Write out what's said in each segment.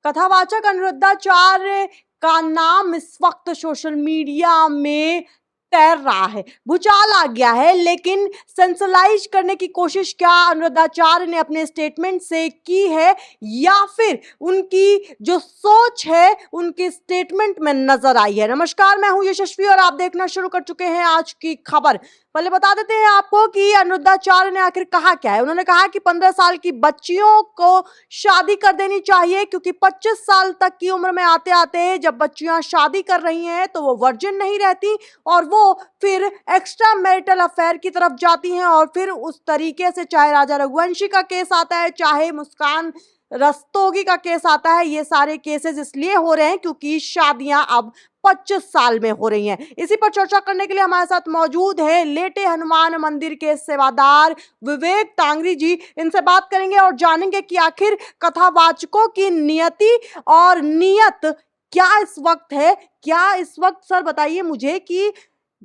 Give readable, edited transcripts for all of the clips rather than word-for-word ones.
कथावाचक अनिरुद्धाचार्य का नाम इस वक्त सोशल मीडिया में तैर रहा है, भूचाल आ गया है। लेकिन सेंसलाइज करने की कोशिश क्या अनिरुद्धाचार्य ने अपने स्टेटमेंट से की है, या फिर उनकी जो सोच है उनके स्टेटमेंट में नजर आई है? नमस्कार, मैं हूं यशस्वी और आप देखना शुरू कर चुके हैं आज की खबर। पहले बता देते हैं आपको कि अनिरुद्धाचार्य ने आखिर कहा क्या है। उन्होंने कहा कि 15 साल की बच्चियों को शादी कर देनी चाहिए, क्योंकि 25 साल तक की उम्र में आते आते जब बच्चियां शादी कर रही हैं तो वो वर्जिन नहीं रहती और वो फिर एक्स्ट्रा मैरिटल अफेयर की तरफ जाती हैं। और फिर उस तरीके से चाहे राजा रघुवंशी का केस आता है, चाहे मुस्कान रस्तोगी का केस आता है, ये सारे केसेस इसलिए हो रहे हैं क्योंकि शादियां अब 25 साल में हो रही हैं। इसी पर चर्चा करने के लिए हमारे साथ मौजूद है लेटे हनुमान मंदिर के सेवादार विवेक टांगरी जी। इनसे बात करेंगे और जानेंगे कि आखिर कथावाचकों की नियति और नियत क्या इस वक्त है। क्या इस वक्त, सर बताइए मुझे, कि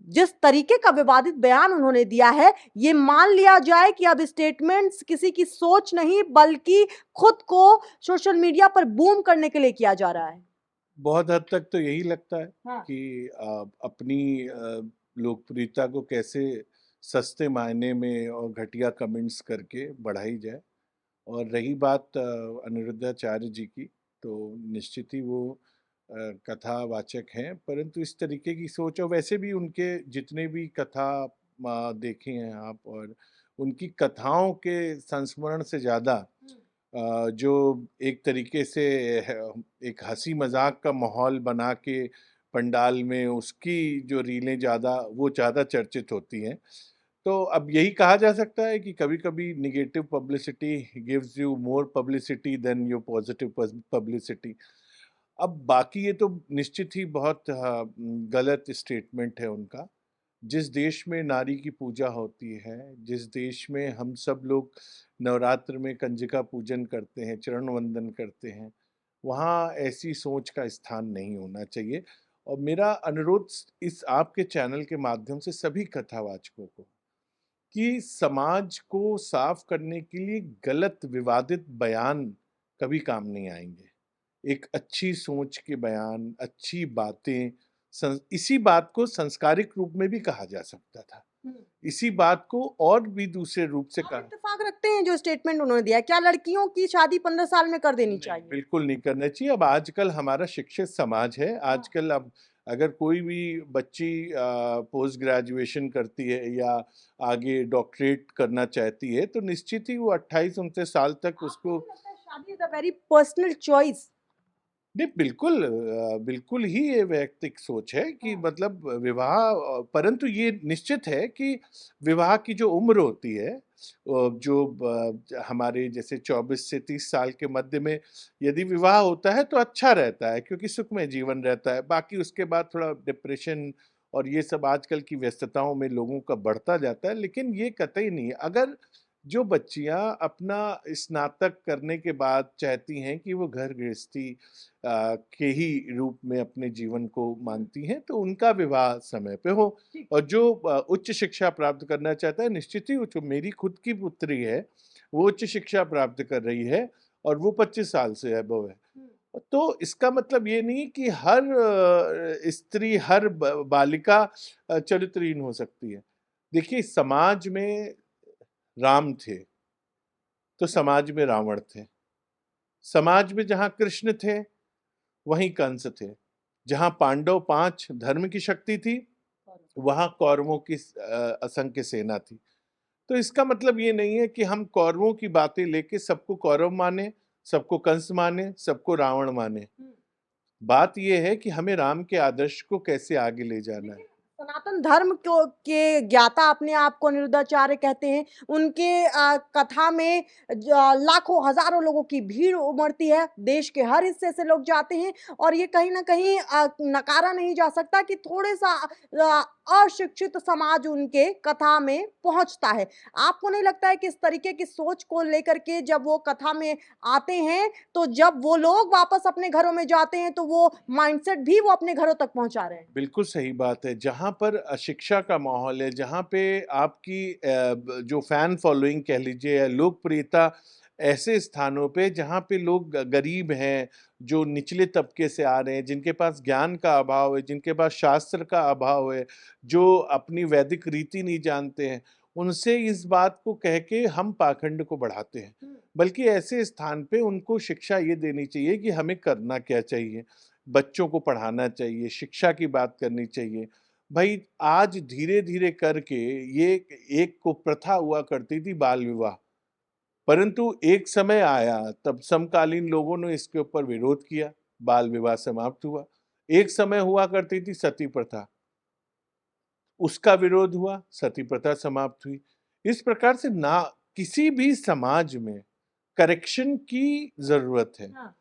जिस तरीके का विवादित बयान उन्होंने दिया है, ये मान लिया जाए कि अब स्टेटमेंट्स किसी की सोच नहीं बल्कि खुद को सोशल मीडिया पर बूम करने के लिए किया जा रहा है? बहुत हद तक तो यही लगता है हाँ। कि अपनी लोकप्रियता को कैसे सस्ते मायने में और घटिया कमेंट्स करके बढ़ाई जाए। और रही बात अनिरुद्धाचार्य जी की, तो निश्चित ही वो कथावाचक हैं, परंतु इस तरीके की सोच, और वैसे भी उनके जितने भी कथा देखे हैं आप, और उनकी कथाओं के संस्मरण से ज़्यादा जो एक तरीके से एक हंसी मजाक का माहौल बना के पंडाल में उसकी जो रीलें वो ज़्यादा चर्चित होती हैं। तो अब यही कहा जा सकता है कि कभी कभी negative publicity gives you more publicity than your positive publicity. अब बाकी ये तो निश्चित ही बहुत गलत स्टेटमेंट है उनका। जिस देश में नारी की पूजा होती है, जिस देश में हम सब लोग नवरात्र में कंजिका पूजन करते हैं, चरण वंदन करते हैं, वहाँ ऐसी सोच का स्थान नहीं होना चाहिए। और मेरा अनुरोध इस आपके चैनल के माध्यम से सभी कथावाचकों को, कि समाज को साफ करने के लिए गलत विवादित बयान कभी काम नहीं आएंगे। एक अच्छी सोच के बयान, अच्छी बातें, इसी बात को संस्कारिक रूप में भी कहा जा सकता था। इसी बात को और भी दूसरे रूप से आप कहा। इत्तेफाक रखते हैं जो स्टेटमेंट उन्होंने दिया है? क्या लड़कियों की शादी 15 साल में कर देनी चाहिए? बिल्कुल नहीं करना चाहिए। अब आजकल हमारा शिक्षित समाज है। आजकल अब अगर कोई भी बच्ची पोस्ट ग्रेजुएशन करती है या आगे डॉक्टरेट करना चाहती है, तो निश्चित ही वो 28-29 साल तक उसको। शादी is a very personal choice. नहीं, बिल्कुल बिल्कुल ही ये वैयक्तिक सोच है कि मतलब विवाह, परंतु ये निश्चित है कि विवाह की जो उम्र होती है, जो हमारे जैसे 24 से 30 साल के मध्य में यदि विवाह होता है तो अच्छा रहता है, क्योंकि सुखमय जीवन रहता है। बाकी उसके बाद थोड़ा डिप्रेशन और ये सब आजकल की व्यस्तताओं में लोगों का बढ़ता जाता है। लेकिन ये कतई नहीं है, अगर जो बच्चियां अपना स्नातक करने के बाद चाहती हैं कि वो घर गृहस्थी के ही रूप में अपने जीवन को मानती हैं, तो उनका विवाह समय पे हो। और जो उच्च शिक्षा प्राप्त करना चाहता है, निश्चित ही जो मेरी खुद की पुत्री है, वो उच्च शिक्षा प्राप्त कर रही है और वो 25 साल से अबव है। तो इसका मतलब ये नहीं कि हर स्त्री, हर बालिका चरित्रहीन हो सकती है। देखिए, समाज में राम थे तो समाज में रावण थे। समाज में जहां कृष्ण थे वहीं कंस थे। जहां पांडव 5 धर्म की शक्ति थी, वहां कौरवों की असंख्य सेना थी। तो इसका मतलब ये नहीं है कि हम कौरवों की बातें लेके सबको कौरव माने, सबको कंस माने, सबको रावण माने। बात यह है कि हमें राम के आदर्श को कैसे आगे ले जाना है। सनातन धर्म को के ज्ञाता अपने आप को अनिरुद्धाचार्य कहते हैं। उनके कथा में लाखों हजारों लोगों की भीड़ उमड़ती है, देश के हर हिस्से से लोग जाते हैं। और ये कहीं ना कहीं नकारा नहीं जा सकता कि थोड़े सा अशिक्षित समाज उनके कथा में पहुंचता है। आपको नहीं लगता है कि इस तरीके की सोच को लेकर के जब वो कथा में आते हैं, तो जब वो लोग वापस अपने घरों में जाते हैं, तो वो माइंडसेट भी वो अपने घरों तक पहुंचा रहे हैं? बिल्कुल सही बात है। जहाँ पर अशिक्षा का माहौल है, जहाँ पे आपकी जो फैन फॉलोइंग कह लीजिए या लोकप्रियता ऐसे स्थानों पे जहाँ पे लोग गरीब हैं, जो निचले तबके से आ रहे हैं, जिनके पास ज्ञान का अभाव है, जिनके पास शास्त्र का अभाव है, जो अपनी वैदिक रीति नहीं जानते हैं, उनसे इस बात को कह के हम पाखंड को बढ़ाते हैं। बल्कि ऐसे स्थान पे उनको शिक्षा ये देनी चाहिए कि हमें करना क्या चाहिए, बच्चों को पढ़ाना चाहिए, शिक्षा की बात करनी चाहिए। भाई आज धीरे-धीरे करके ये एक कुप्रथा हुआ करती थी बाल विवाह, परंतु एक समय आया तब समकालीन लोगों ने इसके ऊपर विरोध किया, बाल विवाह समाप्त हुआ। एक समय हुआ करती थी सती प्रथा, उसका विरोध हुआ, सती प्रथा समाप्त हुई। इस प्रकार से ना किसी भी समाज में करेक्शन की ज़रूरत है। हाँ।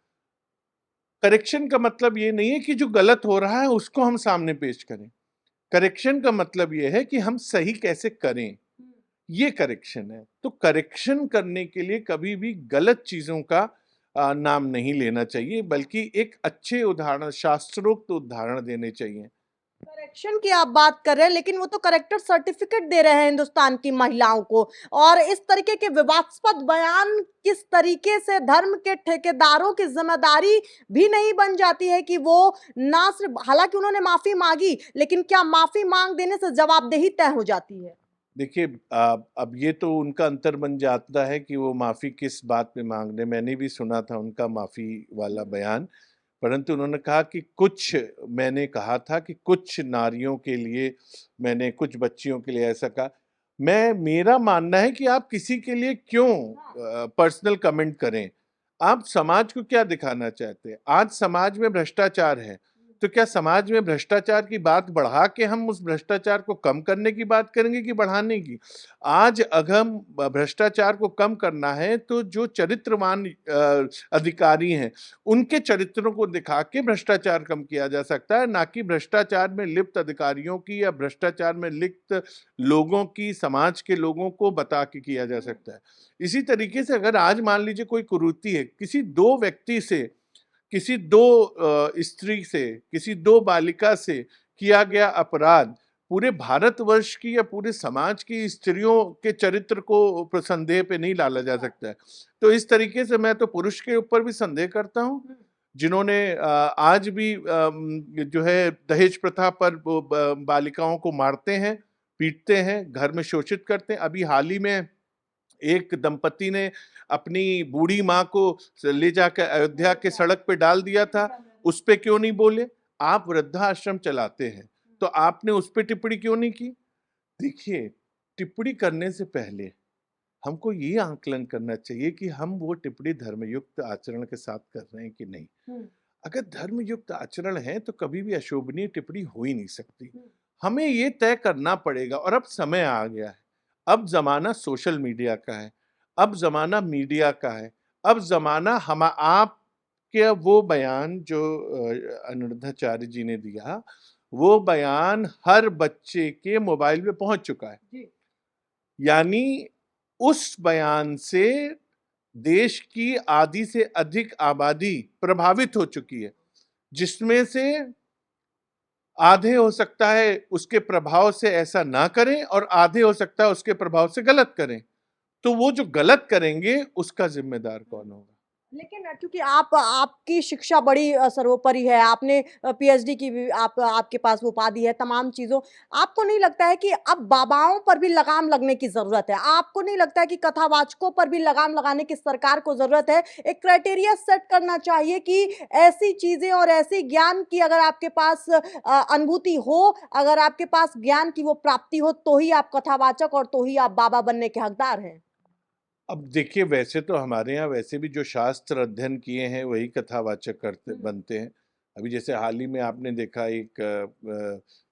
करेक्शन का मतलब ये नहीं है कि जो गलत हो रहा है उसको हम सामने पेश करें। करेक्शन का मतलब ये है कि हम सही कैसे करें, ये करेक्शन है। तो करेक्शन करने के लिए कभी भी गलत चीज़ों का नाम नहीं लेना चाहिए, बल्कि एक अच्छे उदाहरण, शास्त्रोक्त उदाहरण देने चाहिए। करेक्शन की आप बात कर रहे हैं, लेकिन वो तो करेक्टर सर्टिफिकेट दे रहे हैं हिंदुस्तान की महिलाओं को। और इस तरीके के विवादास्पद बयान किस तरीके से धर्म के ठेकेदारों की जिम्मेदारी भी नहीं बन जाती है कि वो ना सिर्फ, हालांकि उन्होंने माफी मांगी, लेकिन क्या माफी मांग देने से जवाबदेही तय हो जाती है? देखिए अब ये तो उनका अंतर बन जाता है कि वो माफ़ी किस बात पे मांग रहे हैं। मैंने भी सुना था उनका माफ़ी वाला बयान, परंतु उन्होंने कहा कि कुछ, मैंने कहा था कि कुछ नारियों के लिए, मैंने कुछ बच्चियों के लिए ऐसा कहा। मेरा मानना है कि आप किसी के लिए क्यों पर्सनल कमेंट करें? आप समाज को क्या दिखाना चाहते हैं? आज समाज में भ्रष्टाचार है, तो क्या समाज में भ्रष्टाचार की बात बढ़ा के हम उस भ्रष्टाचार को कम करने की बात करेंगे कि बढ़ाने की? आज अगर हम भ्रष्टाचार को कम करना है तो जो चरित्रवान अधिकारी हैं, उनके चरित्रों को दिखा के भ्रष्टाचार कम किया जा सकता है, ना कि भ्रष्टाचार में लिप्त अधिकारियों की या भ्रष्टाचार में लिप्त लोगों की, समाज के लोगों को बता के किया जा सकता है। इसी तरीके से अगर आज मान लीजिए कोई कुरीति है, किसी 2 व्यक्ति से, किसी 2 स्त्री से, किसी 2 बालिका से किया गया अपराध पूरे भारतवर्ष की या पूरे समाज की स्त्रियों के चरित्र को संदेह पे नहीं डाला जा सकता है। तो इस तरीके से मैं तो पुरुष के ऊपर भी संदेह करता हूँ, जिन्होंने आज भी जो है दहेज प्रथा पर वो बालिकाओं को मारते हैं, पीटते हैं, घर में शोषित करते हैं। अभी हाल ही में एक दंपति ने अपनी बूढ़ी माँ को ले जाकर अयोध्या के सड़क पे डाल दिया था, उस पे क्यों नहीं बोले? आप वृद्धाश्रम चलाते हैं, तो आपने उस पे टिप्पणी क्यों नहीं की? देखिए, टिप्पणी करने से पहले हमको ये आंकलन करना चाहिए कि हम वो टिप्पणी धर्मयुक्त आचरण के साथ कर रहे हैं कि नहीं। अगर धर्मयुक्त आचरण है तो कभी भी अशोभनीय टिप्पणी हो ही नहीं सकती। हमें ये तय करना पड़ेगा, और अब समय आ गया है। अब जमाना सोशल मीडिया का है, अब जमाना मीडिया का है, अब जमाना हम आप के वो बयान जो अनिरुद्धाचार्य जी ने दिया, वो बयान हर बच्चे के मोबाइल में पहुंच चुका है। यानी उस बयान से देश की आधी से अधिक आबादी प्रभावित हो चुकी है, जिसमें से आधे हो सकता है उसके प्रभाव से ऐसा ना करें और आधे हो सकता है उसके प्रभाव से गलत करें। तो वो जो गलत करेंगे उसका जिम्मेदार कौन होगा? लेकिन क्योंकि आपकी शिक्षा बड़ी सर्वोपरि है, आपने पीएचडी की भी आपके पास वो उपाधि है, तमाम चीज़ों, आपको नहीं लगता है कि अब बाबाओं पर भी लगाम लगने की ज़रूरत है? आपको नहीं लगता है कि कथावाचकों पर भी लगाम लगाने की सरकार को ज़रूरत है? एक क्राइटेरिया सेट करना चाहिए कि ऐसी चीज़ें और ऐसी ज्ञान की अगर आपके पास अनुभूति हो, अगर आपके पास ज्ञान की वो प्राप्ति हो, तो ही आप कथावाचक और तो ही आप बाबा बनने के हकदार हैं। अब देखिए, वैसे तो हमारे यहाँ वैसे भी जो शास्त्र अध्ययन किए हैं वही कथावाचक करते बनते हैं। अभी जैसे हाल ही में आपने देखा एक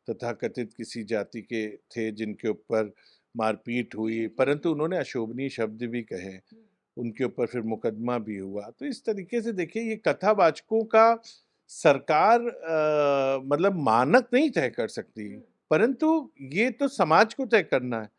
तथाकथित किसी जाति के थे जिनके ऊपर मारपीट हुई, परंतु उन्होंने अशोभनीय शब्द भी कहे, उनके ऊपर फिर मुकदमा भी हुआ। तो इस तरीके से देखिए, ये कथावाचकों का सरकार मतलब मानक नहीं तय कर सकती, परंतु ये तो समाज को तय करना है।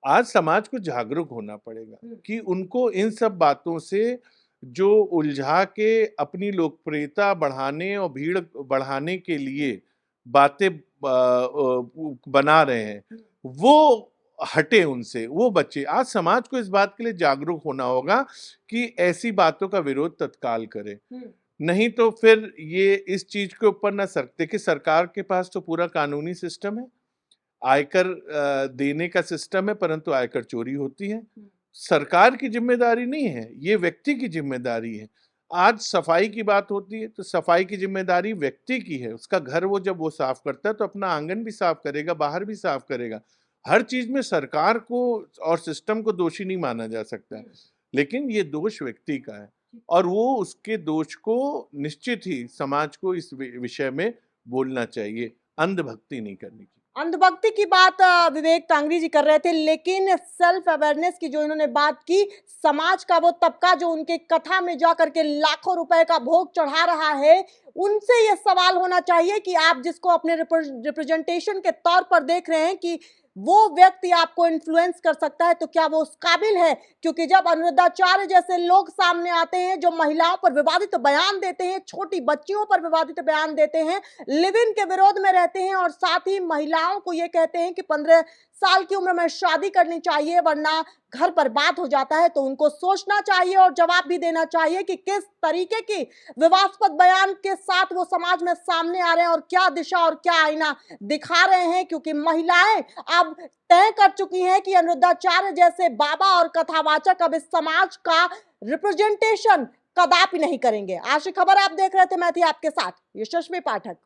आज समाज को जागरूक होना पड़ेगा कि उनको इन सब बातों से जो उलझा के अपनी लोकप्रियता बढ़ाने और भीड़ बढ़ाने के लिए बातें बना रहे हैं, वो हटे उनसे, वो बचे। आज समाज को इस बात के लिए जागरूक होना होगा कि ऐसी बातों का विरोध तत्काल करे, नहीं तो फिर ये इस चीज के ऊपर ना देखिए सरकार के पास तो पूरा कानूनी सिस्टम है, आयकर देने का सिस्टम है, परंतु आयकर चोरी होती है। सरकार की जिम्मेदारी नहीं है, ये व्यक्ति की जिम्मेदारी है। आज सफाई की बात होती है तो सफाई की जिम्मेदारी व्यक्ति की है, उसका घर वो जब वो साफ करता है तो अपना आंगन भी साफ करेगा, बाहर भी साफ करेगा। हर चीज में सरकार को और सिस्टम को दोषी नहीं माना जा सकता है, लेकिन ये दोष व्यक्ति का है और वो उसके दोष को निश्चित ही समाज को इस विषय में बोलना चाहिए, अंधभक्ति नहीं करनी चाहिए। अंधभक्ति की बात विवेक टांगरी जी कर रहे थे, लेकिन सेल्फ अवेयरनेस की जो इन्होंने बात की, समाज का वो तबका जो उनके कथा में जाकर के लाखों रुपए का भोग चढ़ा रहा है, उनसे ये सवाल होना चाहिए कि आप जिसको अपने रिप्रेजेंटेशन के तौर पर देख रहे हैं कि वो व्यक्ति आपको इन्फ्लुएंस कर सकता है, तो क्या वो उस काबिल है? क्योंकि जब अनुरुद्धाचार्य जैसे लोग सामने आते हैं जो महिलाओं पर विवादित बयान देते हैं, छोटी बच्चियों पर विवादित बयान देते हैं, लिव इन के विरोध में रहते हैं और साथ ही महिलाओं को ये कहते हैं कि 15 साल की उम्र में शादी करनी चाहिए वरना घर बर्बाद हो जाता है, तो उनको सोचना चाहिए और जवाब भी देना चाहिए कि किस तरीके की विवादास्पद बयान के साथ वो समाज में सामने आ रहे हैं और क्या दिशा और क्या आईना दिखा रहे हैं। क्योंकि महिलाएं अब तय कर चुकी हैं कि अनुरुद्धाचार्य जैसे बाबा और कथावाचक अब इस समाज का रिप्रेजेंटेशन कदापि नहीं करेंगे। आज की खबर आप देख रहे थे, मैं थी आपके साथ यशस्वी पाठक।